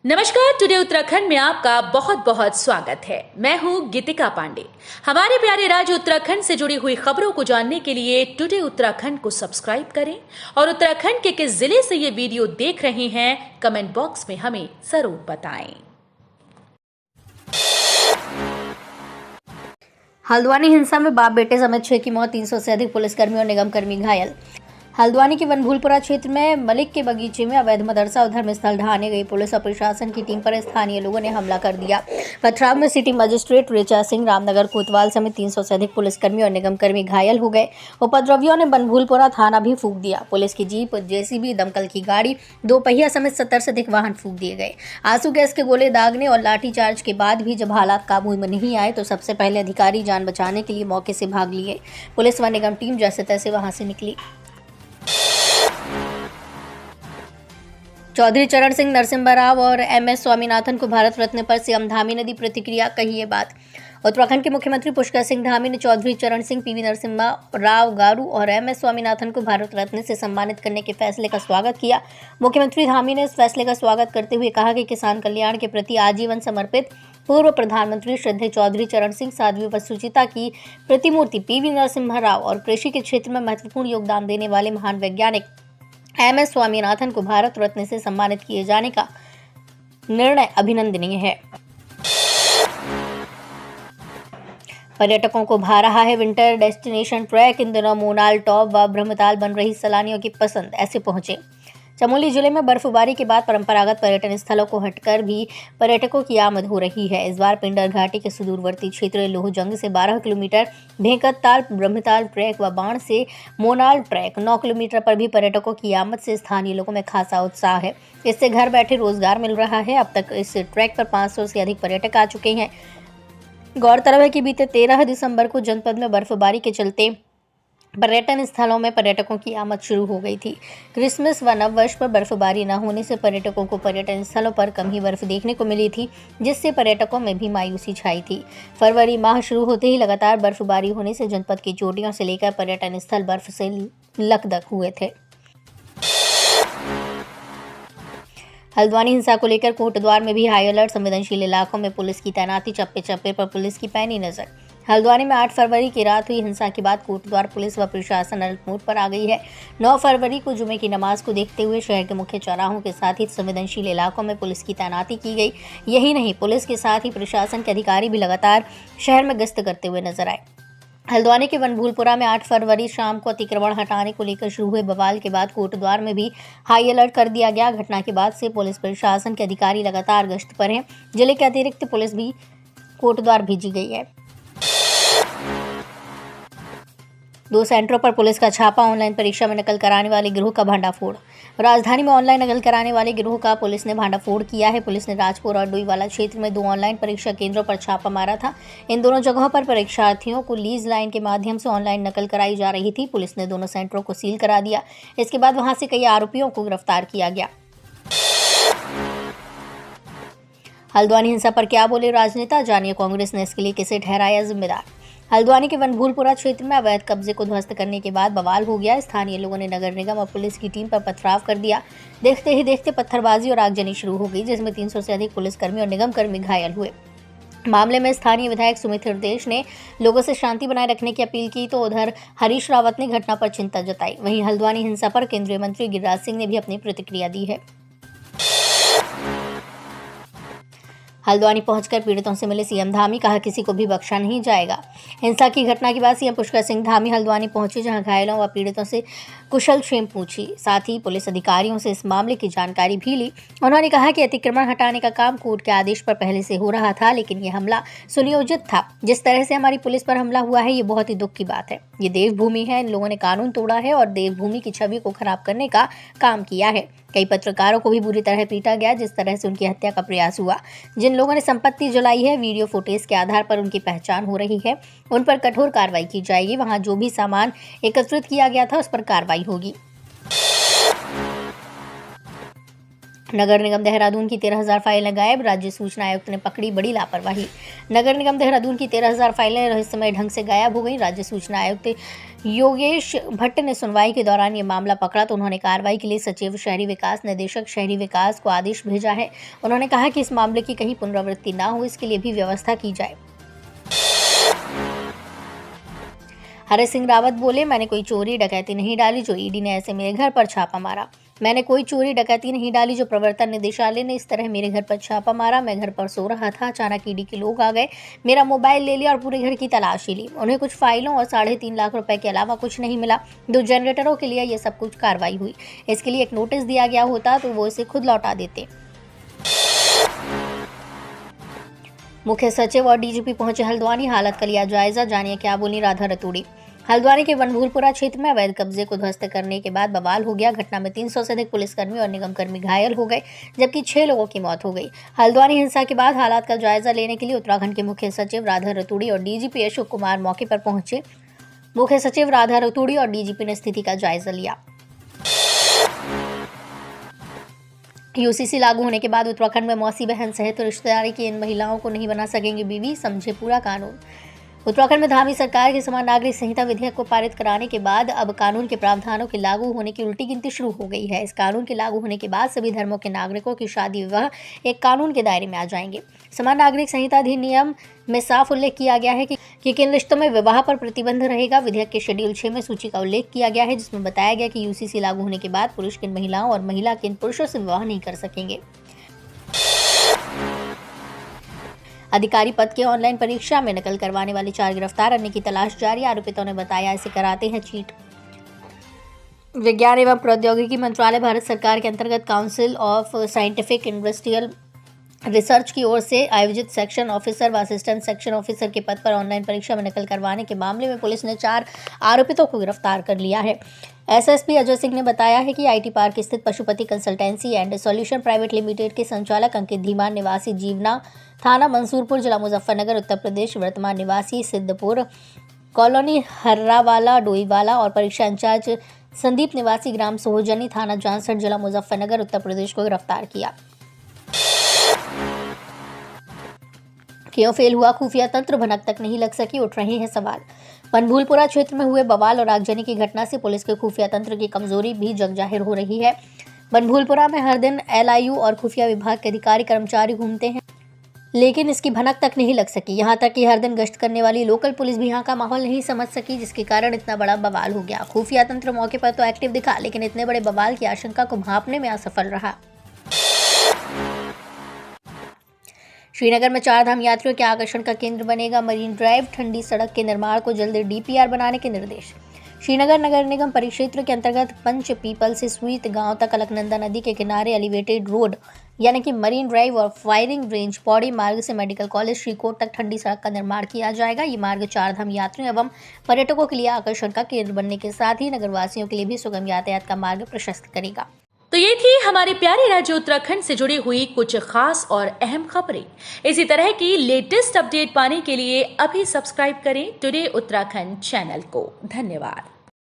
नमस्कार। टुडे उत्तराखंड में आपका बहुत बहुत स्वागत है। मैं हूं गीतिका पांडे। हमारे प्यारे राज्य उत्तराखंड से जुड़ी हुई खबरों को जानने के लिए टुडे उत्तराखंड को सब्सक्राइब करें और उत्तराखंड के किस जिले से ये वीडियो देख रहे हैं कमेंट बॉक्स में हमें जरूर बताएं। हल्द्वानी हिंसा में बाप बेटे समेत 6 की मौत, 300 से अधिक पुलिसकर्मी और निगमकर्मी घायल। हल्द्वानी के वनभूलपुरा क्षेत्र में मलिक के बगीचे में अवैध मदरसा और धर्मस्थल ढहाने गई पुलिस और प्रशासन की टीम पर स्थानीय लोगों ने हमला कर दिया। पथराव में सिटी मजिस्ट्रेट ऋचा सिंह, रामनगर कोतवाल समेत 300 से अधिक पुलिसकर्मी और निगमकर्मी घायल हो गए। उपद्रवियों ने वनभूलपुरा थाना भी फूंक दिया। पुलिस की जीप, जेसीबी, दमकल की गाड़ी, 2 पहिया समेत 70 से अधिक वाहन फूंक दिए गए। आंसू गैस के गोले दागने और लाठीचार्ज के बाद भी जब हालात काबू में नहीं आए तो सबसे पहले अधिकारी जान बचाने के लिए मौके से भाग लिए। पुलिस व निगम टीम जैसे तैसे वहां से निकली। चौधरी चरण सिंह नरसिम्हा राव और MS स्वामीनाथन को भारत रत्न पर सीएम धामी ने दी प्रतिक्रिया, कही ये बात। उत्तराखंड के मुख्यमंत्री पुष्कर सिंह धामी ने चौधरी चरण सिंह, PV नरसिम्हा राव गारू और MS स्वामीनाथन को भारत रत्न से सम्मानित करने के फैसले का स्वागत किया। मुख्यमंत्री धामी ने इस फैसले का स्वागत करते हुए कहा कि किसान कल्याण के प्रति आजीवन समर्पित पूर्व प्रधानमंत्री श्रद्धेय चौधरी चरण सिंह, साध्वी व सुचिता की प्रतिमूर्ति PV नरसिम्हा राव और कृषि के क्षेत्र में महत्वपूर्ण योगदान देने वाले महान वैज्ञानिक MS स्वामीनाथन को भारत रत्न से सम्मानित किए जाने का निर्णय अभिनंदनीय है। पर्यटकों को भा रहा है विंटर डेस्टिनेशन ट्रैक। इन दिनों मोनाल, टॉप व ब्रह्मताल बन रही सैलानियों की पसंद। ऐसे पहुंचे चमोली जिले में बर्फबारी के बाद परंपरागत पर्यटन स्थलों को हटकर भी पर्यटकों की आमद हो रही है। इस बार पिंडर घाटी के सुदूरवर्ती क्षेत्र लोहजंग से 12 किलोमीटर, भेंकताल ब्रह्मताल ट्रैक व बाण से मोनाल ट्रैक 9 किलोमीटर पर भी पर्यटकों की आमद से स्थानीय लोगों में खासा उत्साह है। इससे घर बैठे रोजगार मिल रहा है। अब तक इस ट्रैक पर 500 से अधिक पर्यटक आ चुके हैं। गौरतलब है कि बीते 13 दिसंबर को जनपद में बर्फबारी के चलते पर्यटन स्थलों में पर्यटकों की आमद शुरू हो गई थी। क्रिसमस व नववर्ष पर बर्फबारी न होने से पर्यटकों को पर्यटन स्थलों पर कम ही बर्फ देखने को मिली थी, जिससे पर्यटकों में भी मायूसी छाई थी। फरवरी माह शुरू होते ही लगातार बर्फबारी होने से जनपद की चोटियों से लेकर पर्यटन स्थल बर्फ से लकदक हुए थे। हल्द्वानी हिंसा को लेकर कोटद्वार में भी हाई अलर्ट। संवेदनशील इलाकों में पुलिस की तैनाती, चप्पे चप्पे पर पुलिस की पैनी नजर। हल्द्वानी में 8 फरवरी की रात हुई हिंसा के बाद कोटद्वार पुलिस व प्रशासन अलर्ट मोड पर आ गई है। 9 फरवरी को जुमे की नमाज को देखते हुए शहर के मुख्य चौराहों के साथ ही संवेदनशील इलाकों में पुलिस की तैनाती की गई। यही नहीं, पुलिस के साथ ही प्रशासन के अधिकारी भी लगातार शहर में गश्त करते हुए नजर आए। हल्द्वानी के वनभूलपुरा में 8 फरवरी शाम को अतिक्रमण हटाने को लेकर शुरू हुए बवाल के बाद कोटद्वार में भी हाई अलर्ट कर दिया गया। घटना के बाद से पुलिस प्रशासन के अधिकारी लगातार गश्त पर हैं। जिले के अतिरिक्त पुलिस भी कोटद्वार भेजी गई है। 2 सेंटरों पर पुलिस का छापा। ऑनलाइन परीक्षा में नकल कराने वाले गिरोह का भांडाफोड़। राजधानी में ऑनलाइन नकल कराने वाले गिरोह का पुलिस ने भांडाफोड़ किया है। पुलिस ने राजपुर और डोईवाला क्षेत्र में 2 ऑनलाइन परीक्षा केंद्रों पर छापा मारा था। इन दोनों जगहों पर परीक्षार्थियों को लीज लाइन के माध्यम से ऑनलाइन नकल कराई जा रही थी। पुलिस ने दोनों सेंटरों को सील करा दिया। इसके बाद वहां से कई आरोपियों को गिरफ्तार किया गया। हल्द्वानी हिंसा पर क्या बोले राजनेता, जानिए कांग्रेस ने इसके लिए किसे ठहराया जिम्मेदार। हल्द्वानी के वनभूलपुरा क्षेत्र में अवैध कब्जे को ध्वस्त करने के बाद बवाल हो गया। स्थानीय लोगों ने नगर निगम और पुलिस की टीम पर पथराव कर दिया। देखते ही देखते पत्थरबाजी और आगजनी शुरू हो गई, जिसमें 300 से अधिक पुलिसकर्मी और निगमकर्मी घायल हुए। मामले में स्थानीय विधायक सुमित हृदयेश ने लोगों से शांति बनाए रखने की अपील की, तो उधर हरीश रावत ने घटना पर चिंता जताई। वहीं हल्द्वानी हिंसा पर केंद्रीय मंत्री गिरिराज सिंह ने भी अपनी प्रतिक्रिया दी है। हल्द्वानी पहुंचकर पीड़ितों से मिले सीएम धामी, कहा किसी को भी बख्शा नहीं जाएगा। हिंसा की घटना के बाद सीएम पुष्कर सिंह धामी हल्द्वानी पहुंचे, जहां घायलों व पीड़ितों से कुशल क्षेम पूछी। साथ ही पुलिस अधिकारियों से इस मामले की जानकारी भी ली। उन्होंने कहा कि अतिक्रमण हटाने का काम कोर्ट के आदेश पर पहले से हो रहा था, लेकिन ये हमला सुनियोजित था। जिस तरह से हमारी पुलिस पर हमला हुआ है, ये बहुत ही दुख की बात है। ये देवभूमि है, इन लोगों ने कानून तोड़ा है और देवभूमि की छवि को खराब करने का काम किया है। कई पत्रकारों को भी बुरी तरह पीटा गया, जिस तरह से उनकी हत्या का प्रयास हुआ। जिन लोगों ने संपत्ति जलाई है, वीडियो फुटेज के आधार पर उनकी पहचान हो रही है। उन पर कठोर कार्रवाई की जाएगी। वहां जो भी सामान एकत्रित किया गया था, उस पर कार्रवाई होगी। नगर निगम देहरादून की 13,000 फाइलें गायब, राज्य सूचना आयुक्त ने पकड़ी बड़ी लापरवाही। नगर निगम देहरादून की 13,000 फाइलें रहस्यमय ढंग से गायब हो गई। राज्य सूचना आयुक्त योगेश भट्ट ने सुनवाई के दौरान ये मामला पकड़ा तो उन्होंने कार्रवाई के लिए सचिव शहरी विकास, निदेशक शहरी विकास को आदेश भेजा है। उन्होंने कहा कि इस मामले की कहीं पुनरावृत्ति न हो, इसके लिए भी व्यवस्था की जाए। हरीश सिंह रावत बोले, मैंने कोई चोरी डकैती नहीं डाली जो ईडी ने ऐसे मेरे घर पर छापा मारा। मैंने कोई चोरी डकैती नहीं डाली जो प्रवर्तन निदेशालय ने इस तरह मेरे घर पर छापा मारा। मैं घर पर सो रहा था, अचानक ईडी के लोग आ गए, मेरा मोबाइल ले लिया और पूरे घर की तलाशी ली। उन्हें कुछ फाइलों और 3.5 लाख रुपए के अलावा कुछ नहीं मिला। 2 जनरेटरों के लिए यह सब कुछ कार्रवाई हुई। इसके लिए एक नोटिस दिया गया होता तो वो इसे खुद लौटा देते। मुख्य सचिव और डीजीपी पहुंचे हल्द्वानी, हालत का लिया जायजा, जानिए क्या बोली राधा रतूड़ी। हल्द्वानी के बनभूलपुरा क्षेत्र में अवैध कब्जे को ध्वस्त करने के बाद बवाल हो गया। घटना में 300 से अधिक पुलिसकर्मी और निगम कर्मी घायल हो गए, जबकि 6 लोगों की मौत हो गई। हल्द्वानी हिंसा के बाद हालात का जायजा लेने के लिए उत्तराखंड के मुख्य सचिव राधा रतूड़ी और डीजीपी अशोक कुमार मौके पर पहुंचे। मुख्य सचिव राधा रतूड़ी और डीजीपी ने स्थिति का जायजा लिया। यूसीसी लागू होने के बाद उत्तराखंड में मौसी बहन सहित रिश्तेदारी की इन महिलाओं को नहीं बना सकेंगी बीवी, समझे पूरा कानून। उत्तराखंड में धामी सरकार की समान नागरिक संहिता विधेयक को पारित कराने के बाद अब कानून के प्रावधानों के लागू होने की उल्टी गिनती शुरू हो गई है। इस कानून के लागू होने के बाद सभी धर्मों के नागरिकों की शादी विवाह एक कानून के दायरे में आ जाएंगे। समान नागरिक संहिता अधिनियम में साफ उल्लेख किया गया है कि किन रिश्तों में विवाह पर प्रतिबंध रहेगा। विधेयक के शेड्यूल 6 में सूची का उल्लेख किया गया है, जिसमें बताया गया कि यूसीसी लागू होने के बाद पुरुष किन महिलाओं और महिला किन पुरुषों से विवाह नहीं कर सकेंगे। अधिकारी पद के ऑनलाइन परीक्षा में नकल करवाने वाले 4 गिरफ्तार, अन्य की तलाश जारी। आरोपितों ने बताया इसे कराते हैं चीट। विज्ञान एवं प्रौद्योगिकी मंत्रालय भारत सरकार के अंतर्गत council of scientific industrial research की ओर से आयोजित सेक्शन ऑफिसर व असिस्टेंट सेक्शन ऑफिसर के पद पर ऑनलाइन परीक्षा में नकल करवाने के मामले में पुलिस ने 4 आरोपितों को गिरफ्तार कर लिया है। एसएसपी अजय सिंह ने बताया है कि आईटी पार्क स्थित Pashupati consultancy and solution private limited के संचालक अंकित धीमान, निवासी जीवना, थाना मंसूरपुर, जिला मुजफ्फरनगर, उत्तर प्रदेश, वर्तमान निवासी सिद्धपुर कॉलोनी, हर्रावाला, डोईवाला और परीक्षा इंचार्ज संदीप, निवासी ग्राम सोहजनी, थाना जांसर, जिला मुजफ्फरनगर, उत्तर प्रदेश को गिरफ्तार किया। क्यों फेल हुआ खुफिया तंत्र, भनक तक नहीं लग सकी, उठ रहे हैं सवाल। बनभूलपुरा क्षेत्र में हुए बवाल और आगजनी की घटना से पुलिस के खुफिया तंत्र की कमजोरी भी जग जाहिर हो रही है। बनभूलपुरा में हर दिन एलआईयू और खुफिया विभाग के अधिकारी कर्मचारी घूमते हैं, लेकिन इसकी भनक तक नहीं लग सकी। यहाँ तक कि हर दिन गश्त करने वाली लोकल पुलिस भी यहाँ का माहौल नहीं समझ सकी, जिसके कारण इतना बड़ा बवाल हो गया। खुफिया तंत्र मौके पर तो एक्टिव दिखा, लेकिन इतने बड़े बवाल की आशंका को भांपने में असफल रहा। श्रीनगर में 4 धाम यात्रियों के आकर्षण का केंद्र बनेगा मरीन ड्राइव, ठंडी सड़क के निर्माण को जल्द डीपीआर बनाने के निर्देश। श्रीनगर नगर निगम परिक्षेत्र के अंतर्गत पंच पीपल से स्वीत गांव तक अलकनंदा नदी के किनारे एलिवेटेड रोड यानी कि मरीन ड्राइव और फायरिंग रेंज पौड़ी मार्ग से मेडिकल कॉलेज श्रीकोट तक ठंडी सड़क का निर्माण किया जाएगा। ये मार्ग 4 धाम यात्रियों एवं पर्यटकों के लिए आकर्षण का केंद्र बनने के साथ ही नगरवासियों के लिए भी सुगम यातायात का मार्ग प्रशस्त करेगा। तो ये थी हमारे प्यारे राज्य उत्तराखंड से जुड़ी हुई कुछ खास और अहम खबरें। इसी तरह की लेटेस्ट अपडेट पाने के लिए अभी सब्सक्राइब करें टुडे उत्तराखंड चैनल को। धन्यवाद।